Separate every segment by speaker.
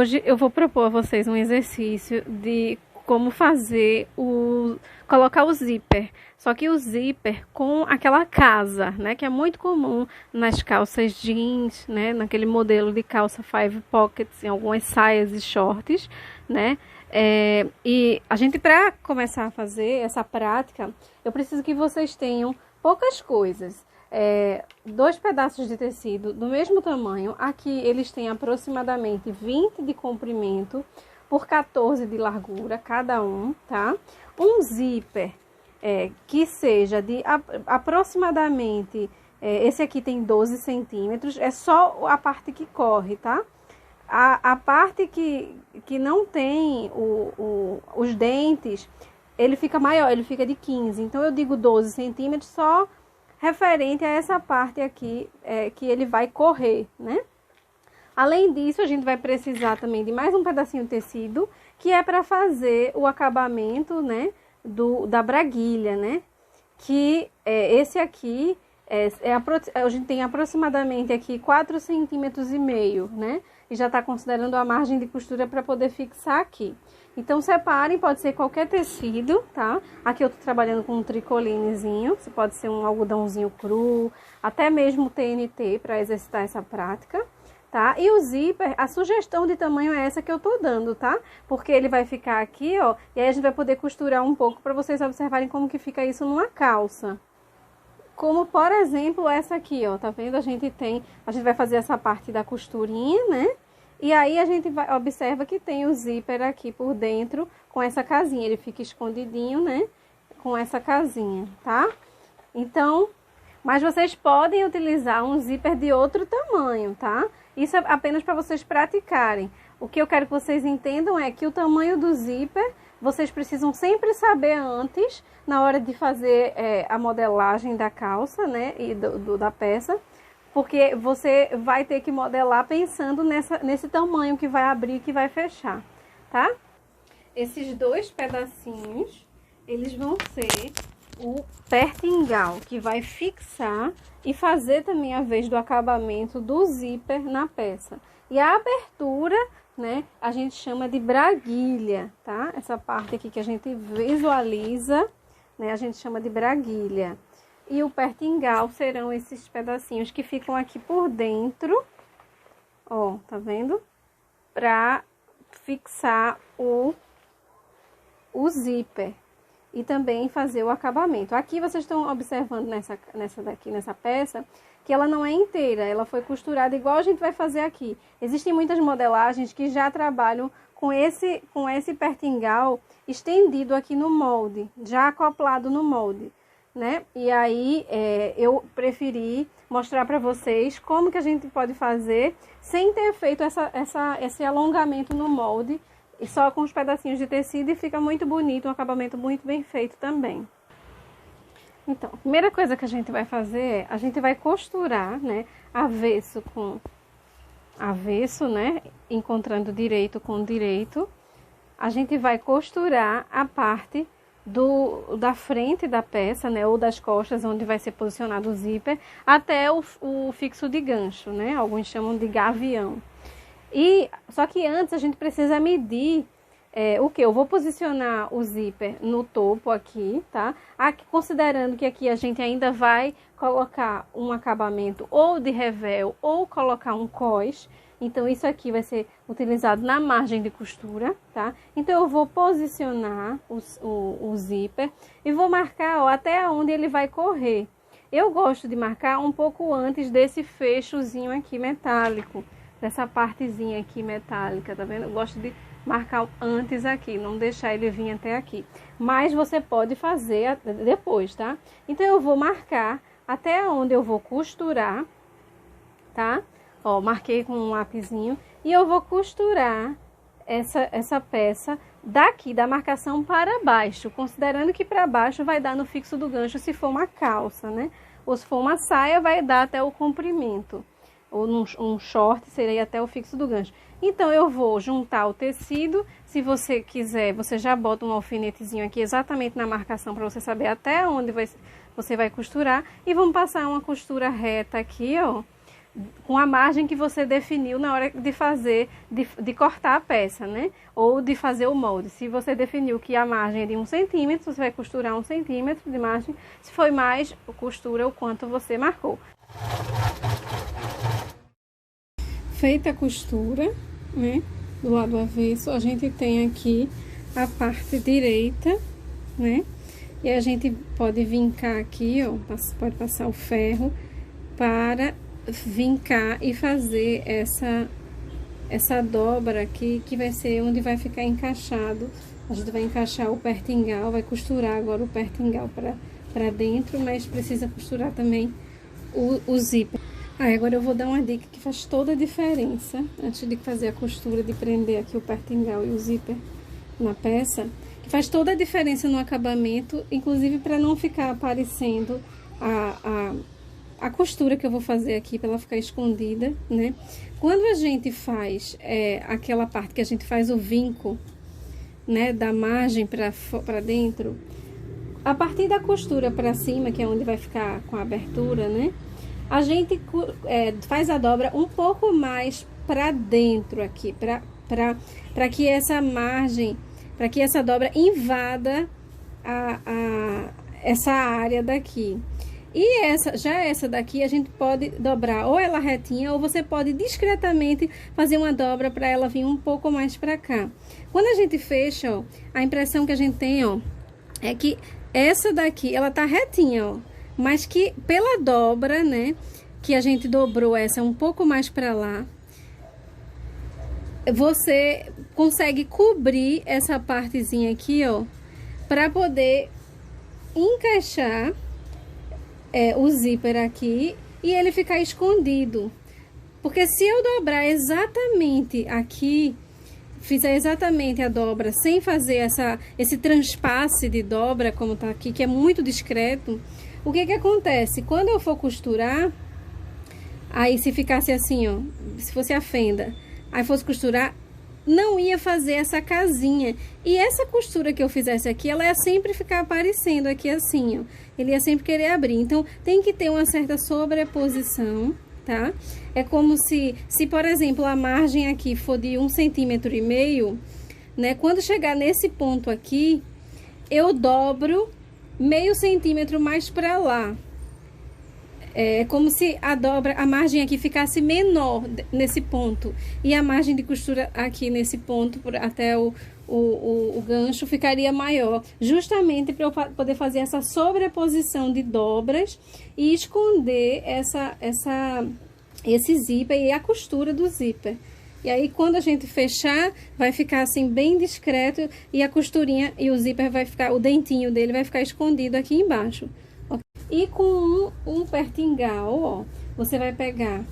Speaker 1: Hoje eu vou propor a vocês um exercício de como fazer colocar o zíper. Só que o zíper com aquela casa, né? Que é muito comum nas calças jeans, né? Naquele modelo de calça five pockets, em algumas saias e shorts, né? E a gente, para começar a fazer essa prática, eu preciso que vocês tenham poucas coisas. 2 pedaços de tecido do mesmo tamanho. Aqui eles têm aproximadamente 20 de comprimento por 14 de largura cada um, tá? Um zíper que seja de aproximadamente, esse aqui tem 12 centímetros, é só a parte que corre, tá? A parte que não tem os dentes, ele fica maior, ele fica de 15. Então eu digo 12 centímetros só referente a essa parte aqui que ele vai correr, né? Além disso, a gente vai precisar também de mais um pedacinho de tecido, que é para fazer o acabamento, né, da braguilha, né? Que esse aqui, a gente tem aproximadamente aqui 4,5 centímetros, né? E já está considerando a margem de costura para poder fixar aqui. Então, separem, pode ser qualquer tecido, tá? Aqui eu tô trabalhando com um tricolinezinho, pode ser um algodãozinho cru, até mesmo TNT para exercitar essa prática, tá? E o zíper, a sugestão de tamanho é essa que eu tô dando, tá? Porque ele vai ficar aqui, ó, e aí a gente vai poder costurar um pouco para vocês observarem como que fica isso numa calça. Como, por exemplo, essa aqui, ó, tá vendo? A gente vai fazer essa parte da costurinha, né? E aí a gente observa que tem o zíper aqui por dentro com essa casinha. Ele fica escondidinho, né? Com essa casinha, tá? Então, mas vocês podem utilizar um zíper de outro tamanho, tá? Isso é apenas para vocês praticarem. O que eu quero que vocês entendam é que o tamanho do zíper, vocês precisam sempre saber antes, na hora de fazer a modelagem da calça, né? E da peça. Porque você vai ter que modelar pensando nesse tamanho que vai abrir e que vai fechar, tá? Esses 2 pedacinhos, eles vão ser o pertingal, que vai fixar e fazer também a vez do acabamento do zíper na peça. E a abertura, né, a gente chama de braguilha, tá? Essa parte aqui que a gente visualiza, né, a gente chama de braguilha. E o pertingal serão esses pedacinhos que ficam aqui por dentro, ó, tá vendo? Pra fixar o zíper e também fazer o acabamento. Aqui vocês estão observando nessa peça, que ela não é inteira, ela foi costurada igual a gente vai fazer aqui. Existem muitas modelagens que já trabalham com esse pertingal estendido aqui no molde, já acoplado no molde, né? E aí eu preferi mostrar para vocês como que a gente pode fazer sem ter feito esse alongamento no molde, e só com os pedacinhos de tecido, e fica muito bonito, um acabamento muito bem feito também. Então, a primeira coisa que a gente vai fazer a gente vai costurar, né, avesso com avesso, né, encontrando direito com direito. A gente vai costurar a parte da frente da peça, né, ou das costas, onde vai ser posicionado o zíper, até o fixo de gancho, né, alguns chamam de gavião. Só que antes a gente precisa medir o que? Eu vou posicionar o zíper no topo aqui, tá? Aqui, considerando que aqui a gente ainda vai colocar um acabamento ou de revel ou colocar um cós. Então, isso aqui vai ser utilizado na margem de costura, tá? Então, eu vou posicionar o zíper e vou marcar, ó, até onde ele vai correr. Eu gosto de marcar um pouco antes desse fechozinho aqui metálico, dessa partezinha aqui metálica, tá vendo? Eu gosto de marcar antes aqui, não deixar ele vir até aqui. Mas você pode fazer depois, tá? Então, eu vou marcar até onde eu vou costurar, tá? Ó, marquei com um lapisinho e eu vou costurar essa peça daqui, da marcação para baixo, considerando que para baixo vai dar no fixo do gancho se for uma calça, né? Ou se for uma saia, vai dar até o comprimento. Ou um short, seria até o fixo do gancho. Então, eu vou juntar o tecido. Se você quiser, você já bota um alfinetezinho aqui exatamente na marcação para você saber até onde você vai costurar. E vamos passar uma costura reta aqui, ó, com a margem que você definiu na hora de fazer, de cortar a peça, né? Ou de fazer o molde. Se você definiu que a margem é de 1 centímetro, você vai costurar 1 centímetro de margem. Se foi mais, costura o quanto você marcou. Feita a costura, né? Do lado avesso, a gente tem aqui a parte direita, né? E a gente pode vincar aqui, ó, pode passar o ferro para vincar e fazer essa dobra aqui, que vai ser onde vai ficar encaixado. A gente vai encaixar o pertingal, vai costurar agora o pertingal para dentro, mas precisa costurar também o zíper. Agora eu vou dar uma dica que faz toda a diferença, antes de fazer a costura, de prender aqui o pertingal e o zíper na peça, que faz toda a diferença no acabamento, inclusive para não ficar aparecendo a costura que eu vou fazer aqui, para ela ficar escondida, né? Quando a gente faz aquela parte que a gente faz o vinco, né, da margem para dentro, a partir da costura para cima, que é onde vai ficar com a abertura, né? A gente faz a dobra um pouco mais para dentro aqui, para que essa margem, para que essa dobra invada essa área daqui. E essa daqui a gente pode dobrar ou ela retinha, ou você pode discretamente fazer uma dobra para ela vir um pouco mais para cá. Quando a gente fecha, ó, a impressão que a gente tem, ó, é que essa daqui, ela tá retinha, ó, mas que pela dobra, né, que a gente dobrou essa um pouco mais para lá, você consegue cobrir essa partezinha aqui, ó, para poder encaixar o zíper aqui e ele ficar escondido. Porque se eu dobrar exatamente aqui, fizer exatamente a dobra sem fazer esse transpasse de dobra, como tá aqui, que é muito discreto, o que que acontece? Quando eu for costurar, aí se ficasse assim, ó, se fosse a fenda, aí fosse costurar, não ia fazer essa casinha. E essa costura que eu fizesse aqui, ela ia sempre ficar aparecendo aqui assim, ó. Ele ia sempre querer abrir. Então, tem que ter uma certa sobreposição, tá? É como se por exemplo, a margem aqui for de 1,5 centímetro, né? Quando chegar nesse ponto aqui, eu dobro meio centímetro mais para lá. É como se a margem aqui ficasse menor nesse ponto. E a margem de costura aqui nesse ponto, até o gancho, ficaria maior. Justamente para eu poder fazer essa sobreposição de dobras e esconder esse zíper e a costura do zíper. E aí, quando a gente fechar, vai ficar assim bem discreto e a costurinha e o zíper vai ficar, o dentinho dele vai ficar escondido aqui embaixo. E com um pertingal, ó, você vai pegar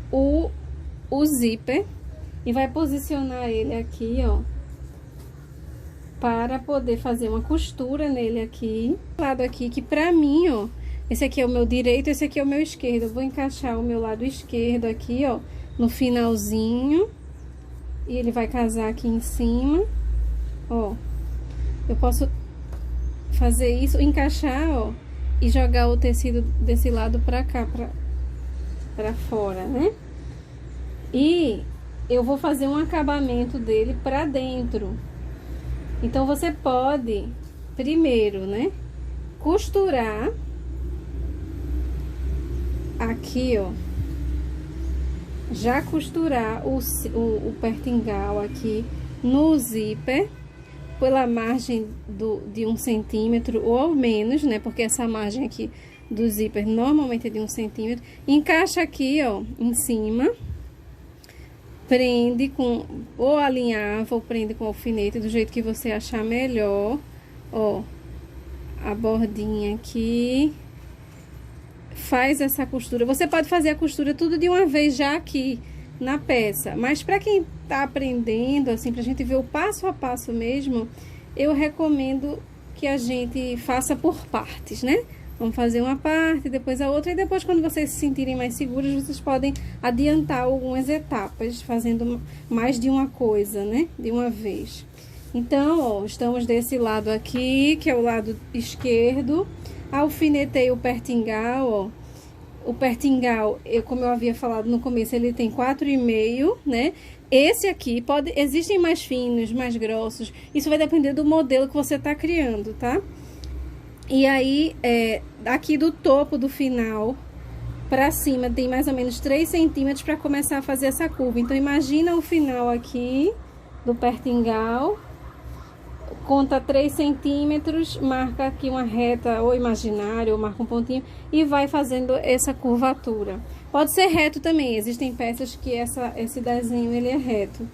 Speaker 1: o zíper e vai posicionar ele aqui, ó, para poder fazer uma costura nele aqui. Lado aqui, que pra mim, ó, esse aqui é o meu direito, esse aqui é o meu esquerdo. Eu vou encaixar o meu lado esquerdo aqui, ó, no finalzinho. E ele vai casar aqui em cima, ó. Eu posso fazer isso, encaixar, ó, e jogar o tecido desse lado pra cá, pra fora, né? E eu vou fazer um acabamento dele pra dentro. Então, você pode, primeiro, né, costurar aqui, ó. Já costurar o pertingal aqui no zíper, pela margem de 1 centímetro ou menos, né? Porque essa margem aqui do zíper normalmente é de 1 centímetro. Encaixa aqui, ó, em cima. Prende com, ou alinhava, ou prende com alfinete, do jeito que você achar melhor. Ó, a bordinha aqui. Faz essa costura. Você pode fazer a costura tudo de uma vez já aqui na peça, mas para quem tá aprendendo, assim, pra gente ver o passo a passo mesmo, eu recomendo que a gente faça por partes, né? Vamos fazer uma parte, depois a outra, e depois, quando vocês se sentirem mais seguros, vocês podem adiantar algumas etapas, fazendo mais de uma coisa, né? De uma vez. Então, ó, estamos desse lado aqui, que é o lado esquerdo, alfinetei o pertingal, ó, o pertingal, como eu havia falado no começo, ele tem 4,5, né? Esse aqui existem mais finos, mais grossos. Isso vai depender do modelo que você tá criando, tá? E aí, aqui do topo do final para cima tem mais ou menos 3 centímetros para começar a fazer essa curva. Então, imagina o final aqui do pertingal. Conta 3 centímetros, marca aqui uma reta ou imaginária, ou marca um pontinho e vai fazendo essa curvatura. Pode ser reto também, existem peças que esse desenho ele é reto.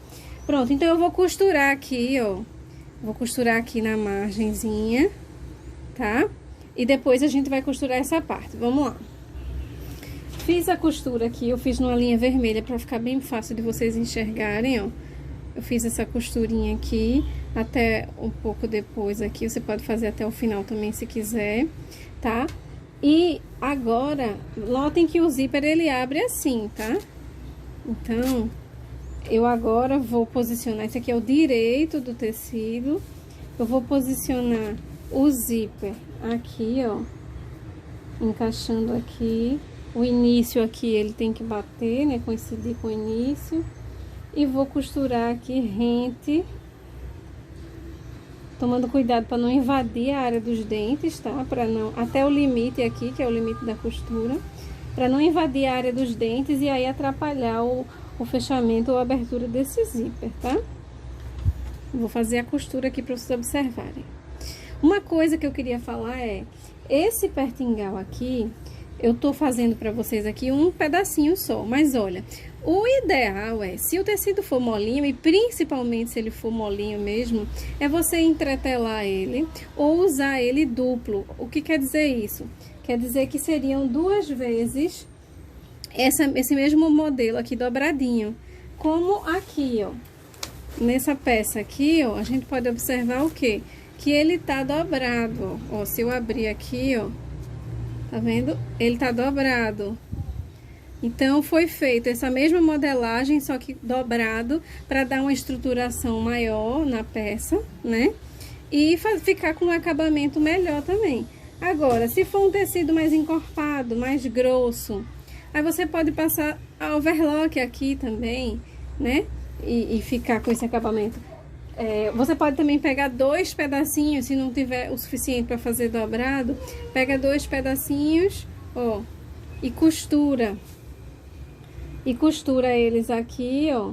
Speaker 1: Pronto, então eu vou costurar aqui, ó. Vou costurar aqui na margenzinha, tá? E depois a gente vai costurar essa parte. Vamos lá. Fiz a costura aqui, eu fiz numa linha vermelha para ficar bem fácil de vocês enxergarem, ó. Eu fiz essa costurinha aqui, até um pouco depois aqui, você pode fazer até o final também se quiser, tá? E agora, notem que o zíper ele abre assim, tá? Então, eu agora vou posicionar, esse aqui é o direito do tecido, eu vou posicionar o zíper aqui, ó, encaixando aqui, o início aqui ele tem que bater, né, coincidir com o início. E vou costurar aqui rente, tomando cuidado para não invadir a área dos dentes, tá? Para não, até o limite aqui, que é o limite da costura, para não invadir a área dos dentes e aí atrapalhar o fechamento ou a abertura desse zíper, tá? Vou fazer a costura aqui para vocês observarem. Uma coisa que eu queria falar esse pertingal aqui, eu tô fazendo para vocês aqui um pedacinho só, mas olha, o ideal se o tecido for molinho, e principalmente se ele for molinho mesmo, é você entretelar ele ou usar ele duplo. O que quer dizer isso? Quer dizer que seriam 2 vezes esse mesmo modelo aqui dobradinho. Como aqui, ó, nessa peça aqui, ó, a gente pode observar o quê? Que ele tá dobrado, ó, se eu abrir aqui, ó, tá vendo? Ele tá dobrado. Então, foi feita essa mesma modelagem, só que dobrado, para dar uma estruturação maior na peça, né? E ficar com um acabamento melhor também. Agora, se for um tecido mais encorpado, mais grosso, aí você pode passar a overlock aqui também, né? E ficar com esse acabamento. Você pode também pegar 2 pedacinhos, se não tiver o suficiente para fazer dobrado, pega 2 pedacinhos, ó, e costura. E costura eles aqui, ó,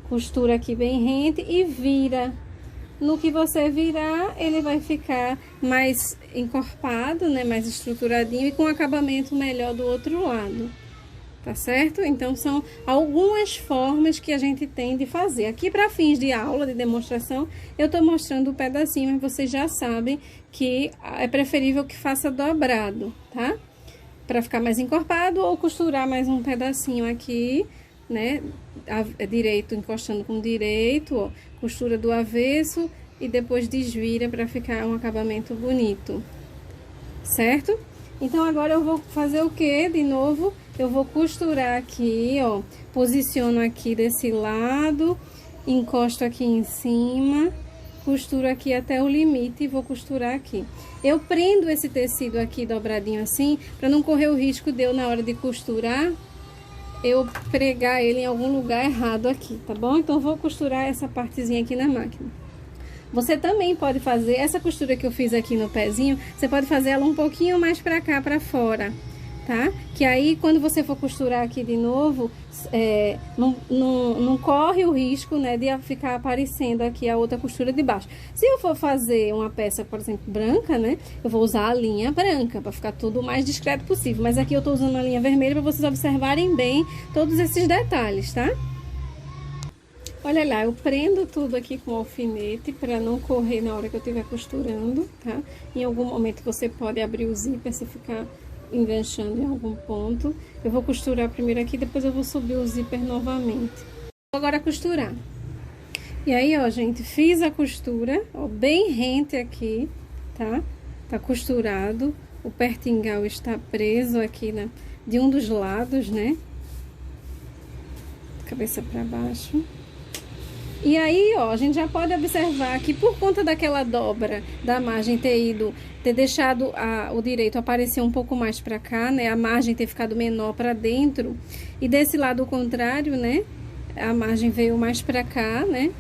Speaker 1: costura aqui bem rente e vira. No que você virar, ele vai ficar mais encorpado, né, mais estruturadinho e com acabamento melhor do outro lado. Tá certo? Então, são algumas formas que a gente tem de fazer. Aqui, para fins de aula, de demonstração, eu tô mostrando o pedacinho, mas vocês já sabem que é preferível que faça dobrado, tá? Para ficar mais encorpado, ou costurar mais um pedacinho aqui, né? Direito, encostando com direito, ó. Costura do avesso e depois desvira para ficar um acabamento bonito. Certo? Então, agora eu vou fazer o que de novo? Eu vou costurar aqui, ó, posiciono aqui desse lado, encosto aqui em cima, costuro aqui até o limite e vou costurar aqui. Eu prendo esse tecido aqui dobradinho assim, para não correr o risco de eu, na hora de costurar, eu pregar ele em algum lugar errado aqui, tá bom? Então, eu vou costurar essa partezinha aqui na máquina. Você também pode fazer essa costura que eu fiz aqui no pezinho, você pode fazer ela um pouquinho mais pra cá, pra fora, tá? Que aí, quando você for costurar aqui de novo, não corre o risco, né, de ficar aparecendo aqui a outra costura de baixo. Se eu for fazer uma peça, por exemplo, branca, né, eu vou usar a linha branca, pra ficar tudo o mais discreto possível. Mas aqui eu tô usando a linha vermelha pra vocês observarem bem todos esses detalhes, tá? Olha lá, eu prendo tudo aqui com alfinete para não correr na hora que eu estiver costurando, tá? Em algum momento você pode abrir o zíper se ficar enganchando em algum ponto. Eu vou costurar primeiro aqui, depois eu vou subir o zíper novamente. Vou agora costurar. E aí, ó, gente, fiz a costura, ó, bem rente aqui, tá? Tá costurado, o pertingal está preso aqui de um dos lados, né? Cabeça para baixo. E aí, ó, a gente já pode observar que por conta daquela dobra da margem ter deixado o direito aparecer um pouco mais para cá, né? A margem ter ficado menor para dentro. E desse lado contrário, né? A margem veio mais para cá, né?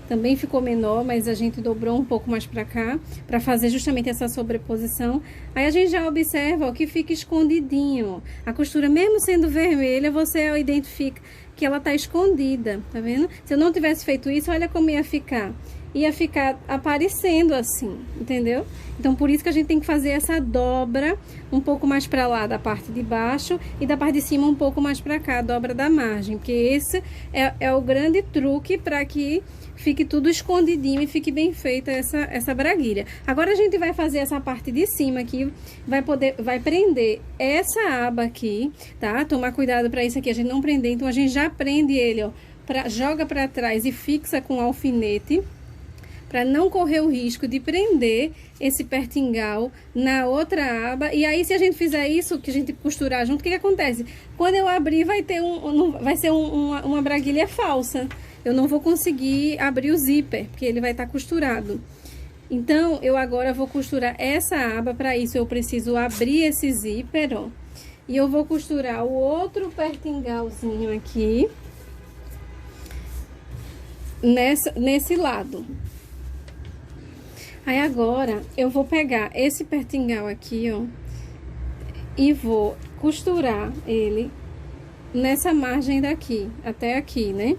Speaker 1: Também ficou menor, mas a gente dobrou um pouco mais para cá, para fazer justamente essa sobreposição. Aí a gente já observa, ó, que fica escondidinho. A costura, mesmo sendo vermelha, você identifica que ela tá escondida, tá vendo? Se eu não tivesse feito isso, olha como ia ficar. Ia ficar aparecendo assim, entendeu? Então, por isso que a gente tem que fazer essa dobra um pouco mais para lá da parte de baixo e da parte de cima um pouco mais para cá, a dobra da margem. Porque esse é o grande truque para que fique tudo escondidinho e fique bem feita essa braguilha. Agora a gente vai fazer essa parte de cima aqui, vai prender essa aba aqui, tá? Tomar cuidado para isso aqui, a gente não prender, então a gente já prende ele, ó, joga para trás e fixa com alfinete, para não correr o risco de prender esse pertingal na outra aba. E aí, se a gente fizer isso, que a gente costurar junto, o que que acontece? Quando eu abrir, vai ser uma braguilha falsa. Eu não vou conseguir abrir o zíper, porque ele vai estar costurado. Então, eu agora vou costurar essa aba. Para isso, eu preciso abrir esse zíper, ó. E eu vou costurar o outro pertingalzinho aqui, nesse lado. Aí agora, eu vou pegar esse pertingal aqui, ó, e vou costurar ele nessa margem daqui, até aqui, né?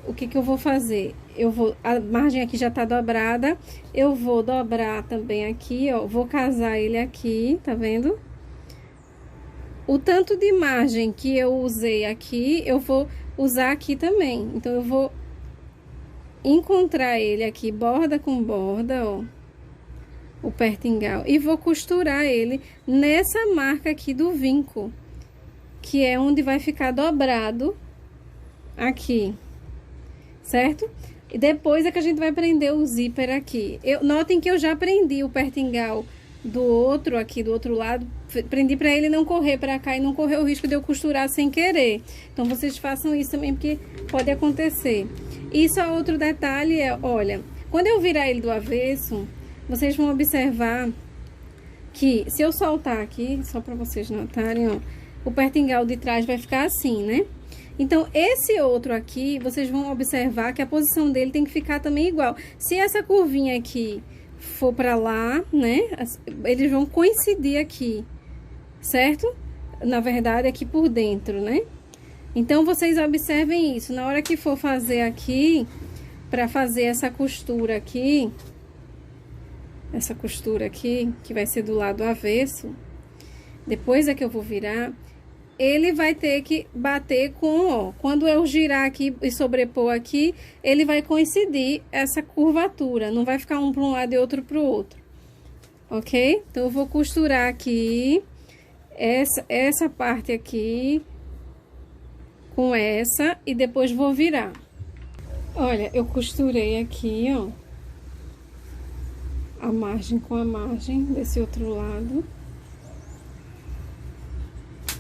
Speaker 1: O que que eu vou fazer? A margem aqui já tá dobrada, eu vou dobrar também aqui, ó, vou casar ele aqui, tá vendo? O tanto de margem que eu usei aqui, eu vou usar aqui também. Então, eu vou encontrar ele aqui, borda com borda, ó, o pertingal, e vou costurar ele nessa marca aqui do vinco, que é onde vai ficar dobrado aqui, certo? E depois é que a gente vai prender o zíper aqui. Notem que eu já prendi o pertingal do outro lado, prendi para ele não correr para cá e não correr o risco de eu costurar sem querer. Então, vocês façam isso também, porque pode acontecer. E só outro detalhe olha, quando eu virar ele do avesso, vocês vão observar que se eu soltar aqui, só para vocês notarem, ó, o pertingal de trás vai ficar assim, né? Então, esse outro aqui, vocês vão observar que a posição dele tem que ficar também igual. Se essa curvinha aqui for para lá, né, eles vão coincidir aqui, certo? Na verdade, aqui por dentro, né? Então, vocês observem isso. Na hora que for fazer aqui, para fazer essa costura aqui, que vai ser do lado avesso, depois é que eu vou virar, ele vai ter que bater com, ó, quando eu girar aqui e sobrepor aqui, ele vai coincidir essa curvatura, não vai ficar um para um lado e outro para o outro, ok? Então, eu vou costurar aqui, essa parte aqui, com essa, e depois vou virar. Olha, eu costurei aqui, ó, a margem com a margem desse outro lado.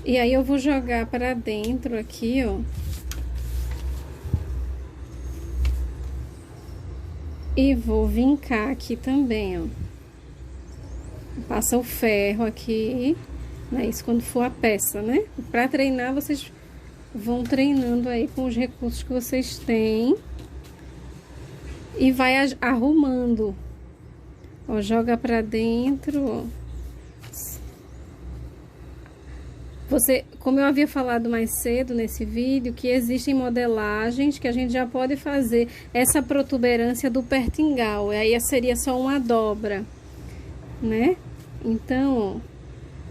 Speaker 1: E aí, eu vou jogar para dentro aqui, ó. E vou vincar aqui também, ó. Passa o ferro aqui, né? Isso quando for a peça, né? Para treinar, vocês vão treinando aí com os recursos que vocês têm. E vai arrumando. Ó, joga pra dentro, ó. Como eu havia falado mais cedo nesse vídeo, que existem modelagens que a gente já pode fazer essa protuberância do pertingal. Aí seria só uma dobra, né? Então,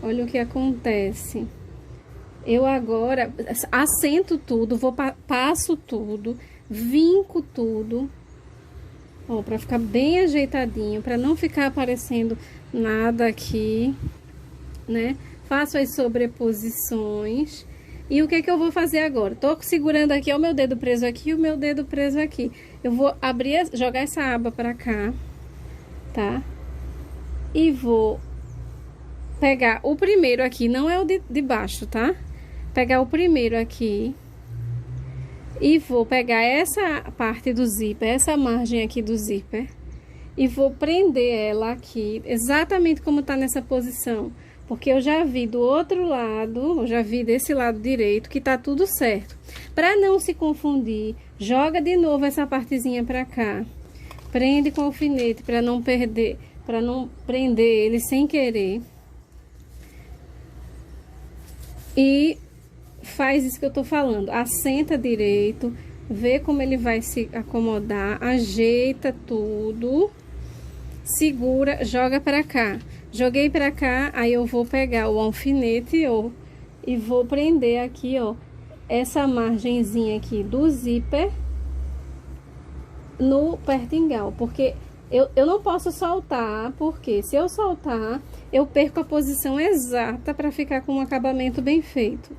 Speaker 1: ó, olha o que acontece. Eu agora assento tudo, passo tudo, vinco tudo, ó, pra ficar bem ajeitadinho, pra não ficar aparecendo nada aqui, né? Faço as sobreposições. E o que que eu vou fazer agora? Tô segurando aqui, ó, o meu dedo preso aqui e o meu dedo preso aqui. Eu vou abrir, jogar essa aba pra cá, tá? E vou pegar o primeiro aqui, não é o de baixo, tá? Pegar o primeiro aqui E vou pegar essa parte do zíper, essa margem aqui do zíper, e vou prender ela aqui, exatamente como tá nessa posição. Porque eu já vi do outro lado, eu já vi desse lado direito, que tá tudo certo. Para não se confundir, joga de novo essa partezinha pra cá. Prende com o alfinete para não perder, para não prender ele sem querer. E faz isso que eu tô falando. Assenta direito, vê como ele vai se acomodar, ajeita tudo, segura, joga pra cá. Joguei pra cá, aí eu vou pegar o alfinete, ó, e vou prender aqui, ó, essa margenzinha aqui do zíper no pertingal, porque eu não posso soltar, porque se eu soltar, eu perco a posição exata para ficar com um acabamento bem feito.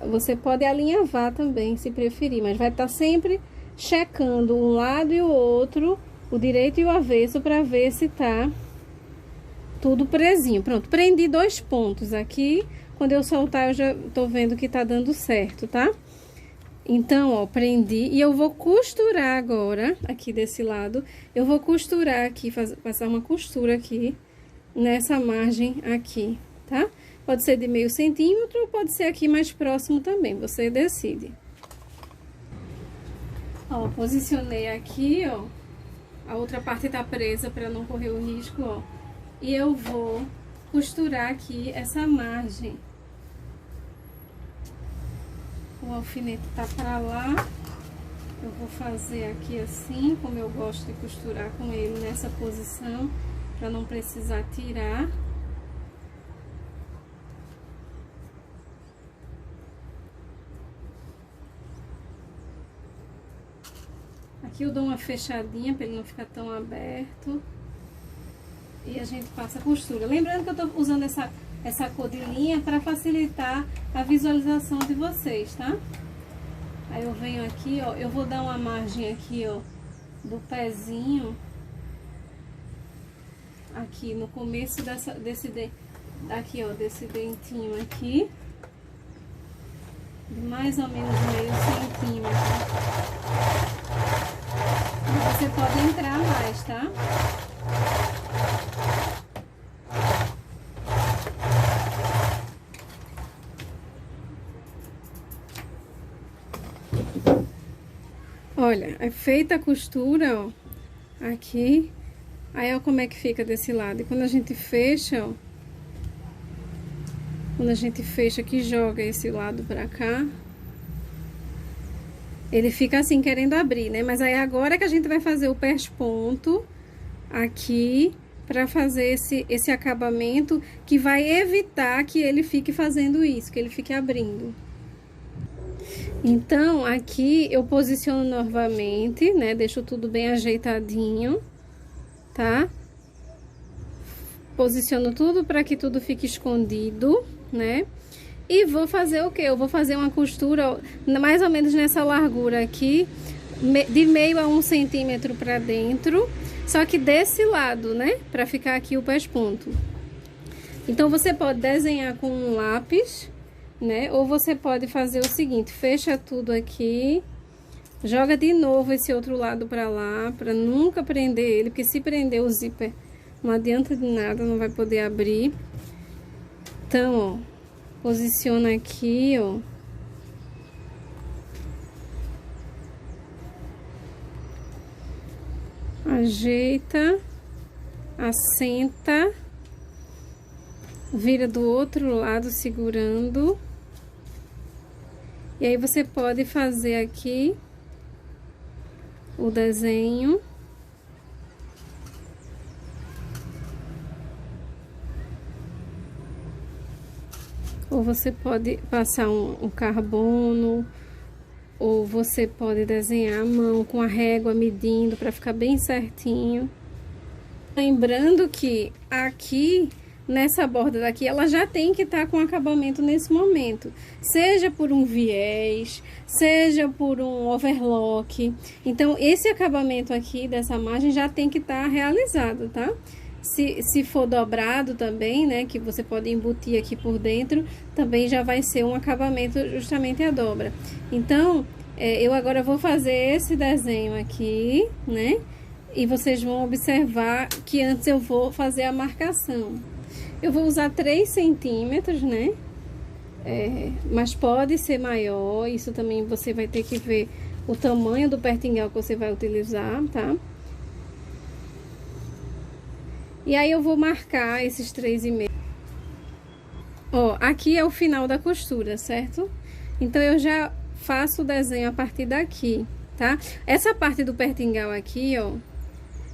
Speaker 1: Você pode alinhavar também, se preferir, mas vai estar sempre checando um lado e o outro, o direito e o avesso, para ver se tá tudo presinho. Pronto, prendi 2 pontos aqui. Quando eu soltar, eu já tô vendo que tá dando certo, tá? Então, ó, prendi e eu vou costurar agora, aqui desse lado. Eu vou costurar aqui, passar uma costura aqui, nessa margem aqui, tá? Pode ser de meio centímetro ou pode ser aqui mais próximo também, você decide. Ó, posicionei aqui, ó. A outra parte tá presa para não correr o risco, ó. E eu vou costurar aqui essa margem. O alfinete tá pra lá. Eu vou fazer aqui assim, como eu gosto de costurar com ele nessa posição, para não precisar tirar. Aqui eu dou uma fechadinha para ele não ficar tão aberto. E a gente passa a costura. Lembrando que eu tô usando essa cor de linha para facilitar a visualização de vocês, tá? Aí eu venho aqui, ó, eu vou dar uma margem aqui, ó, do pezinho. Aqui no começo desse dentinho aqui. De mais ou menos meio centímetro. E você pode entrar mais, tá? Olha, é feita a costura, ó, aqui, aí ó como é que fica desse lado. E quando a gente fecha, ó, quando a gente fecha aqui, joga esse lado pra cá, ele fica assim, querendo abrir, né? Mas aí agora que a gente vai fazer o pesponto aqui, pra fazer esse acabamento, que vai evitar que ele fique fazendo isso, que ele fique abrindo. Então, aqui eu posiciono novamente, né? Deixo tudo bem ajeitadinho, tá? Posiciono tudo para que tudo fique escondido, né? E vou fazer o quê? Eu vou fazer uma costura mais ou menos nessa largura aqui, de meio a 1 centímetro para dentro, só que desse lado, né? Para ficar aqui o pesponto. Então, você pode desenhar com um lápis, né? Ou você pode fazer o seguinte, fecha tudo aqui, joga de novo esse outro lado pra lá, pra nunca prender ele, porque se prender o zíper não adianta de nada, não vai poder abrir. Então, ó, posiciona aqui, ó. Ajeita, assenta, vira do outro lado segurando. E aí você pode fazer aqui o desenho. Ou você pode passar um carbono, ou você pode desenhar à mão com a régua medindo para ficar bem certinho. Lembrando que aqui nessa borda daqui, ela já tem que estar com acabamento nesse momento. Seja por um viés, seja por um overlock. Então, esse acabamento aqui dessa margem já tem que estar realizado, tá? Se for dobrado também, né, que você pode embutir aqui por dentro, também já vai ser um acabamento justamente a dobra. Então, eu agora vou fazer esse desenho aqui, né, e vocês vão observar que antes eu vou fazer a marcação. Eu vou usar 3 centímetros, né, mas pode ser maior, isso também você vai ter que ver o tamanho do pertingal que você vai utilizar, tá? E aí eu vou marcar esses 3,5. Ó, aqui é o final da costura, certo? Então eu já faço o desenho a partir daqui, tá? Essa parte do pertingal aqui, ó,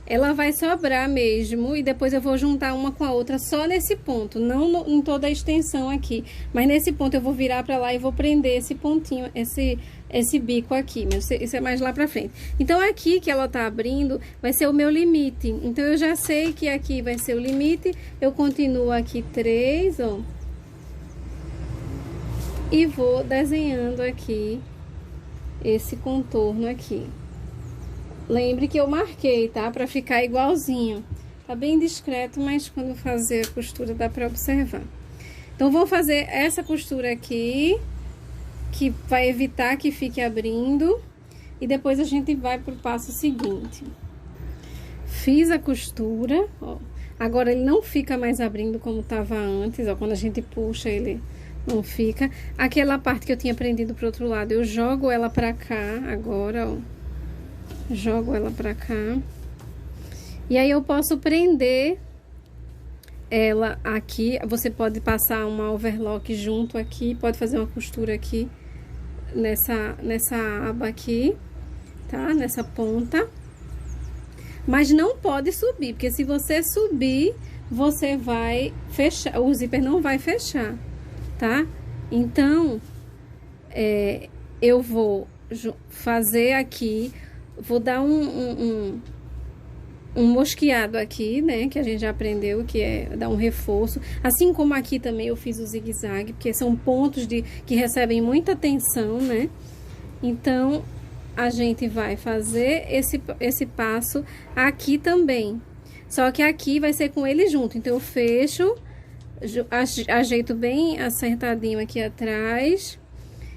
Speaker 1: ela vai sobrar mesmo, e depois eu vou juntar uma com a outra só nesse ponto, não em toda a extensão aqui, mas nesse ponto eu vou virar pra lá e vou prender esse pontinho, esse bico aqui, mas isso é mais lá pra frente. Então aqui que ela tá abrindo vai ser o meu limite, então eu já sei que aqui vai ser o limite, eu continuo aqui 3, ó, e vou desenhando aqui esse contorno aqui. Lembre que eu marquei, tá? Pra ficar igualzinho. Tá bem discreto, mas quando fazer a costura dá pra observar. Então, vou fazer essa costura aqui, que vai evitar que fique abrindo. E depois a gente vai pro passo seguinte. Fiz a costura, ó. Agora ele não fica mais abrindo como tava antes, ó. Quando a gente puxa, ele não fica. Aquela parte que eu tinha prendido pro outro lado, eu jogo ela pra cá agora, ó. Jogo ela pra cá. E aí eu posso prender ela aqui. Você pode passar uma overlock junto aqui. Pode fazer uma costura aqui nessa aba aqui, tá? Nessa ponta. Mas não pode subir, porque se você subir, você vai fechar. O zíper não vai fechar, tá? Então, eu vou fazer aqui. Vou dar um mosqueado aqui, né? Que a gente já aprendeu, que é dar um reforço. Assim como aqui também eu fiz o zigue-zague, porque são pontos que recebem muita tensão, né? Então, a gente vai fazer esse passo aqui também. Só que aqui vai ser com ele junto. Então, eu fecho, ajeito bem acertadinho aqui atrás.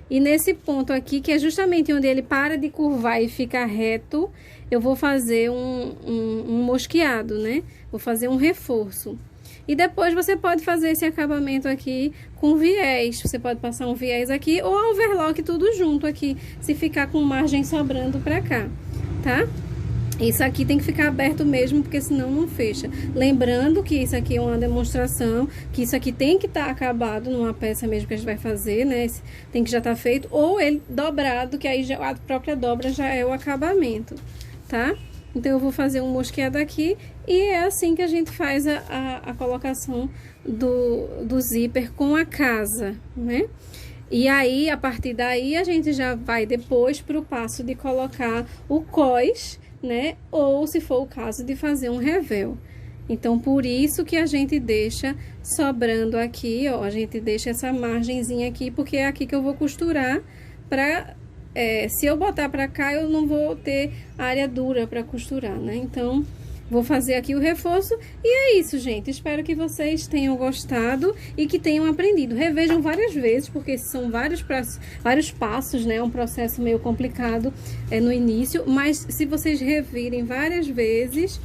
Speaker 1: E nesse ponto aqui, que é justamente onde ele para de curvar e fica reto, eu vou fazer um mosqueado, né? Vou fazer um reforço. E depois você pode fazer esse acabamento aqui com viés. Você pode passar um viés aqui ou overlock tudo junto aqui, se ficar com margem sobrando pra cá, tá? Isso aqui tem que ficar aberto mesmo, porque senão não fecha. Lembrando que isso aqui é uma demonstração, que isso aqui tem que estar acabado numa peça mesmo que a gente vai fazer, né? Tem que já estar feito, ou ele dobrado, que aí já, a própria dobra já é o acabamento, tá? Então, eu vou fazer um mosqueado aqui, e é assim que a gente faz a colocação do zíper com a casa, né? E aí, a partir daí, a gente já vai depois pro passo de colocar o cós, né? Ou, se for o caso, de fazer um revel. Então, por isso que a gente deixa sobrando aqui, ó. A gente deixa essa margenzinha aqui, porque é aqui que eu vou costurar pra... se eu botar pra cá, eu não vou ter área dura pra costurar, né? Então, vou fazer aqui o reforço. E é isso, gente. Espero que vocês tenham gostado e que tenham aprendido. Revejam várias vezes, porque são vários passos, né? É um processo meio complicado no início. Mas se vocês revirem várias vezes,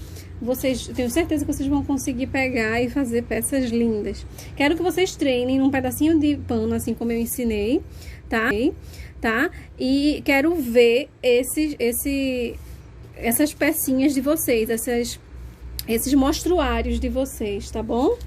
Speaker 1: tenho certeza que vocês vão conseguir pegar e fazer peças lindas. Quero que vocês treinem num pedacinho de pano, assim como eu ensinei, tá? E quero ver essas pecinhas de vocês, esses mostruários de vocês, tá bom?